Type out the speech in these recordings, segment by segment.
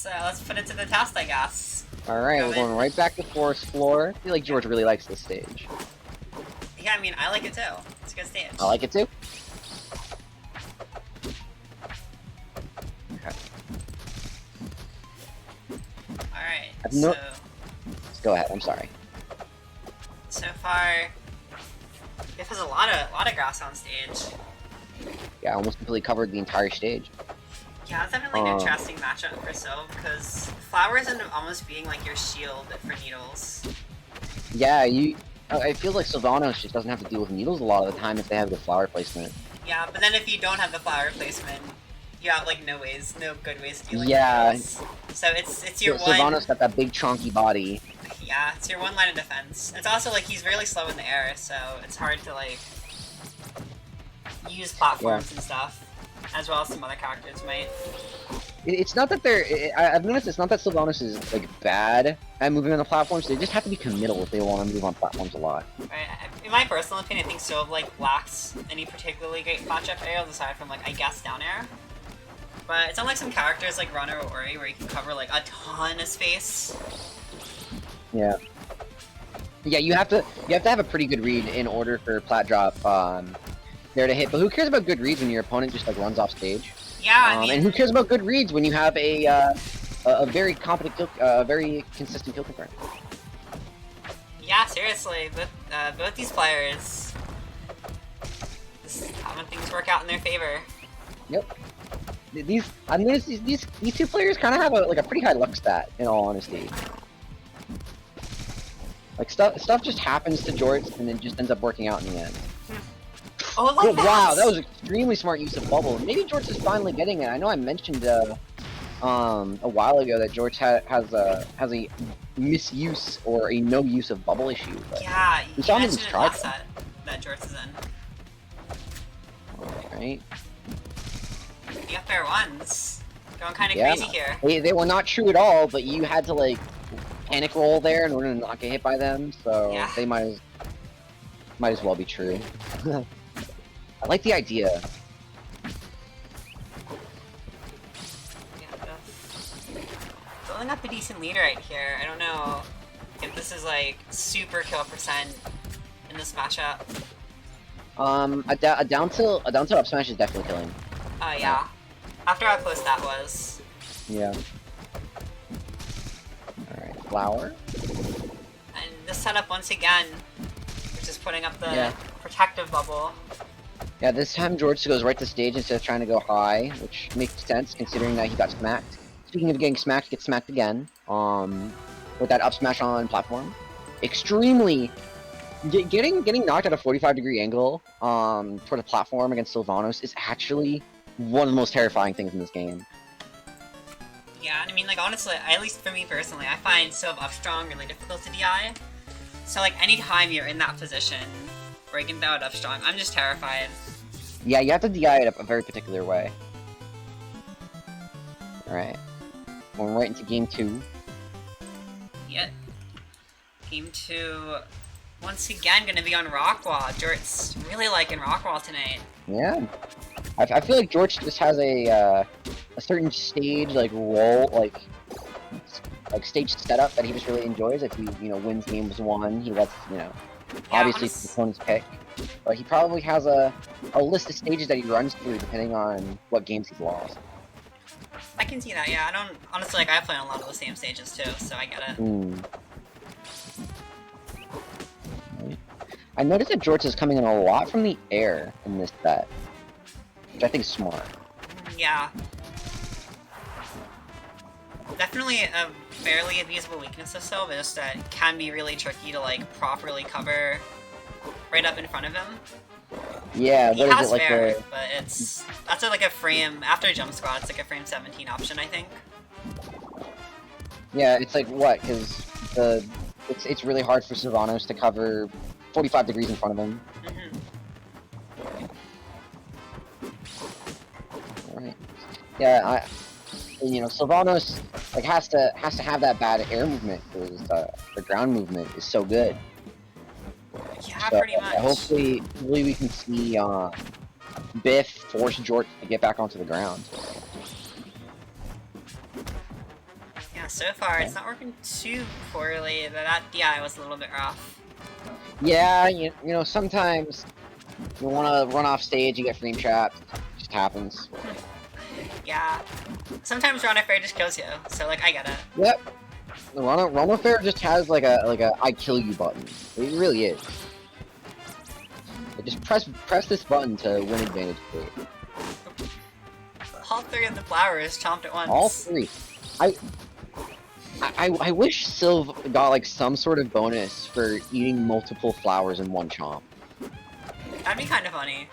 let's put it to the test, I guess. Alright, we're going right back to forest floor. I feel like George really likes this stage. Yeah, I mean, I like it too. It's a good stage. I like it too. Okay. Alright, No... so... Let's go ahead, I'm sorry. So far, Biff has a lot of grass on stage. Yeah, I almost completely covered the entire stage. Yeah, it's definitely an interesting matchup for Sylv, because flowers end up almost being like your shield for needles. Yeah, I feel like Sylvanos just doesn't have to deal with needles a lot of the time if they have good flower placement. Yeah, but then if you don't have the flower placement, you have like no good ways to deal with needles. So it's your one... Sylvanos got that big chunky body. Yeah, it's your one line of defense. It's also like he's really slow in the air, so it's hard to like use platforms and stuff, as well as some other characters might. It's not that I've noticed it's not that Sylvanos is like bad at moving on the platforms. They just have to be committal if they want to move on platforms a lot. Right. In my personal opinion, I think Sylv like lacks any particularly great matchup aerials aside from like I guess down air. But it's unlike some characters like Ranno or Ori where you can cover like a ton of space. Yeah. Yeah, you have to have a pretty good read in order for plat drop there to hit. But who cares about good reads when your opponent just like runs off stage? Yeah, I mean, and who cares about good reads when you have a very competent kill, very consistent kill confirm? Yeah, seriously, both these players just having things work out in their favor. Yep. These two players kind of have a pretty high luck stat, in all honesty. Like stuff just happens to Jorts and then just ends up working out in the end. Oh, like that! Wow, that was extremely smart use of bubble. Maybe Jorts is finally getting it. I know I mentioned a while ago that Jorts has a misuse or a no use of bubble issue. But yeah, we saw him mentioned it last try set that Jorts is in. Alright. The up air ones going kind of Yeah. crazy here. They were not true at all, but you had to like panic roll there in order to not get hit by them, so Yeah. they might as well be true. I like the idea. Yeah, building up a decent lead right here. I don't know if this is like super kill percent in this matchup. A down tilt up smash is definitely killing. Oh yeah. After how close that was. Yeah. Alright, flower. And this setup once again, which is putting up the Yeah. protective bubble. Yeah, this time George goes right to stage instead of trying to go high, which makes sense considering that he got smacked. Speaking of getting smacked, he gets smacked again. With that up smash on platform. Extremely getting knocked at a 45-degree angle toward a platform against Sylvanos is actually one of the most terrifying things in this game. Yeah, and I mean, like, honestly, at least for me personally, I find Sylv up strong really difficult to DI. So, like, anytime you're in that position where you can throw it up strong, I'm just terrified. Yeah, you have to DI it a very particular way. Alright. Going right into game 2. Yep. Game 2, once again, gonna be on Rockwall. Jorts really liking Rockwall tonight. Yeah. I feel like George just has a certain stage, like, role, like stage setup that he just really enjoys. If he, wins games 1, he lets, obviously it's the opponent's pick. But he probably has a list of stages that he runs through depending on what games he's lost. I can see that, yeah. I don't, honestly, like, I play on a lot of the same stages too, so I get it. I noticed that Jorts is coming in a lot from the air in this set, which I think is smart. Yeah. Definitely a fairly abusable weakness of Sylv, just that it can be really tricky to, like, properly cover right up in front of him. Yeah, he what has is it, like fair, but that's like a frame, after jump squat, it's like a frame 17 option, I think. Yeah, it's like, what, because it's really hard for Sylvanos to cover 45 degrees in front of him. Alright. Yeah, Sylvanos like has to have that bad air movement because the ground movement is so good. Yeah, so, pretty much. Hopefully we can see Biff force Jorts to get back onto the ground. so far it's not working too poorly, but that DI was a little bit rough. Yeah, you know, sometimes you want to run off stage, you get frame trapped. It just happens. Yeah. Sometimes Ranno Fair just kills you, so like I get it. Yep. Ranno Fair just has like a I kill you button. It really is. Just press this button to win advantage plate. All three of the flowers chomped at once. All three. I wish Sylv got like some sort of bonus for eating multiple flowers in one chomp. That'd be kind of funny.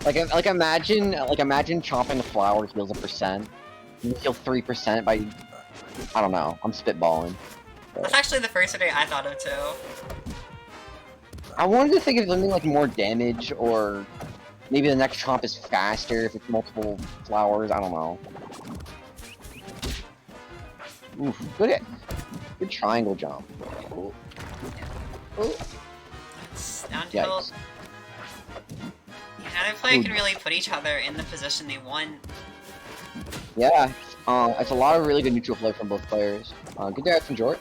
Like imagine chomping a flower heals 1%. You heal 3% by, I don't know. I'm spitballing. But That's actually the first idea I thought of too. I wanted to think of something like more damage, or maybe the next chomp is faster if it's multiple flowers. I don't know. Oof, good triangle jump. Ooh. Ooh. It's down tilt. Neither player can really put each other in the position they want. Yeah, it's a lot of really good neutral play from both players. Good dart from Jorts.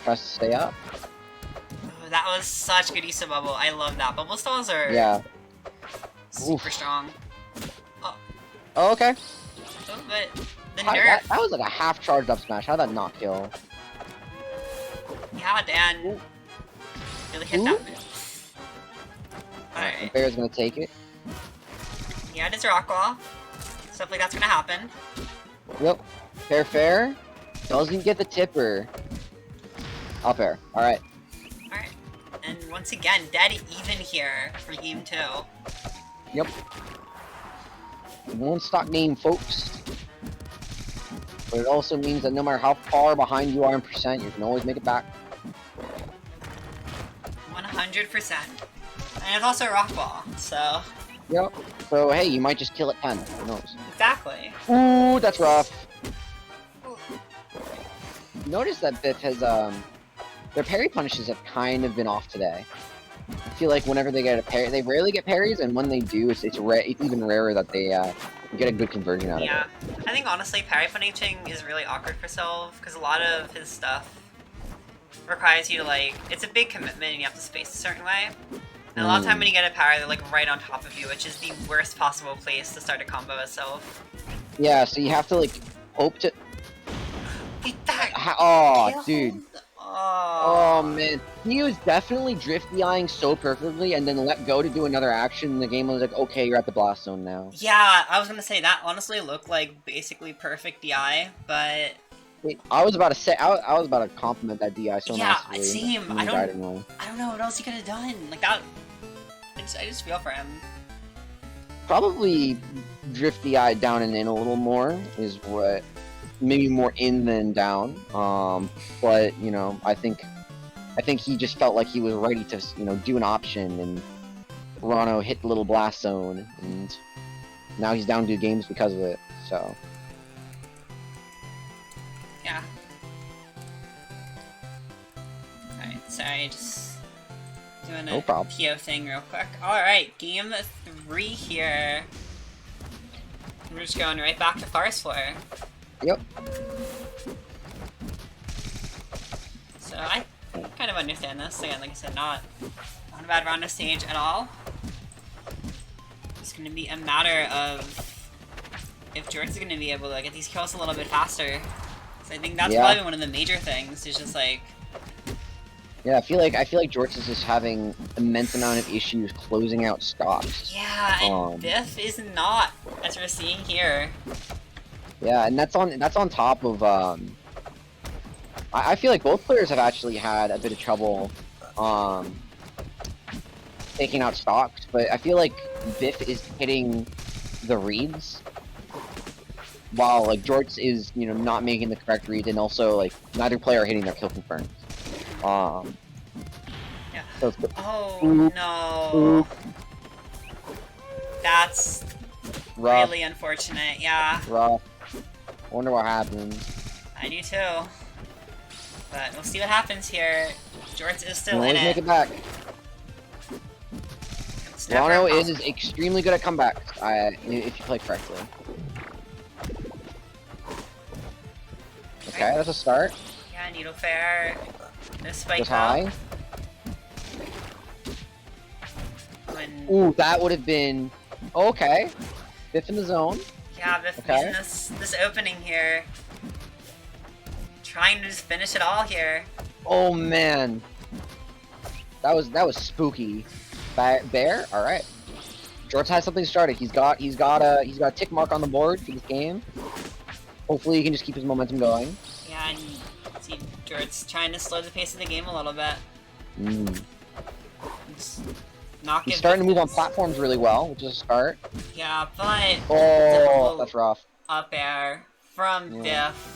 Tries to stay up. Oh, that was such good use of bubble. I love that. Bubble stalls are super strong. Oh, okay. Oh, but the nerf. That was like a half charged up smash. How did that not kill? Yeah, Dan. Really hit that move. Alright. Bear's gonna take it. Yeah, it is rock wall. Stuff like that's gonna happen. Yep. Fair. Doesn't get the tipper. Up air. Alright. Alright. And once again, dead even here for game 2. Yep. One stock game, folks. But it also means that no matter how far behind you are in percent, you can always make it back. 100%. And it's also rock wall, so... Yep. So, hey, you might just kill at 10. Who knows? Exactly. Ooh, that's rough. Notice that Biff has, their parry punishes have kind of been off today. I feel like whenever they get a parry, they rarely get parries, and when they do, it's even rarer that they, get a good conversion out of it. Yeah. I think, honestly, parry punishing is really awkward for Sylv, because a lot of his stuff requires you to, like, it's a big commitment, and you have to space a certain way. And a lot of time when you get a parry, they're, like, right on top of you, which is the worst possible place to start a combo with Sylv. Yeah, so you have to, like, hope to... That Oh, dude. Oh. Oh, man. He was definitely drift DIing so perfectly, and then let go to do another action, and the game was like, okay, you're at the blast zone now. Yeah, I was gonna say, that honestly looked like basically perfect DI, but... I was about to say, I was about to compliment that DI so nicely. Yeah, same. I don't know what else he could have done. Like, that... I just feel for him. Probably drift DI down and in a little more is what... Maybe more in than down, but, you know, I think he just felt like he was ready to, you know, do an option, and Ranno hit the little blast zone, and now he's down 2 games because of it, so... Yeah. Alright, sorry, just doing a PO thing real quick. Alright, game 3 here. We're just going right back to Forest Floor. Yep. So I kind of understand this. Again, like I said, not a bad round of stage at all. It's going to be a matter of if Jorts is going to be able to get these kills a little bit faster. So I think that's probably one of the major things. Is just like... Yeah, I feel like Jorts is just having immense amount of issues closing out stocks. Yeah, and Biff is not, as we're seeing here. Yeah, and that's on top of I feel like both players have actually had a bit of trouble taking out stocks, but I feel like Biff is hitting the reads while like Jorts is, you know, not making the correct read, and also like neither player are hitting their kill confirms. Yeah. So oh no. That's rough. Really unfortunate, yeah. Rough. Wonder what happens. I do too. But we'll see what happens here. Jorts is still in it. Make it back. Ranno is extremely good at comebacks, if you play correctly. Okay, that's a start. Yeah, Needle Fair. No spike Goes though. high. When, Ooh, that would have been okay. Biff in the zone. yeah, Biff Okay. using this opening here. Trying to just finish it all here. Oh man, that was spooky. Bear, all right. Jorts has something started. He's got a tick mark on the board for this game. Hopefully, he can just keep his momentum going. Yeah, and see Jorts trying to slow the pace of the game a little bit. Just not He's give starting to move on this- platforms really well, which is a start. Yeah, but Oh, difficult that's rough. up air from Yeah. Biff.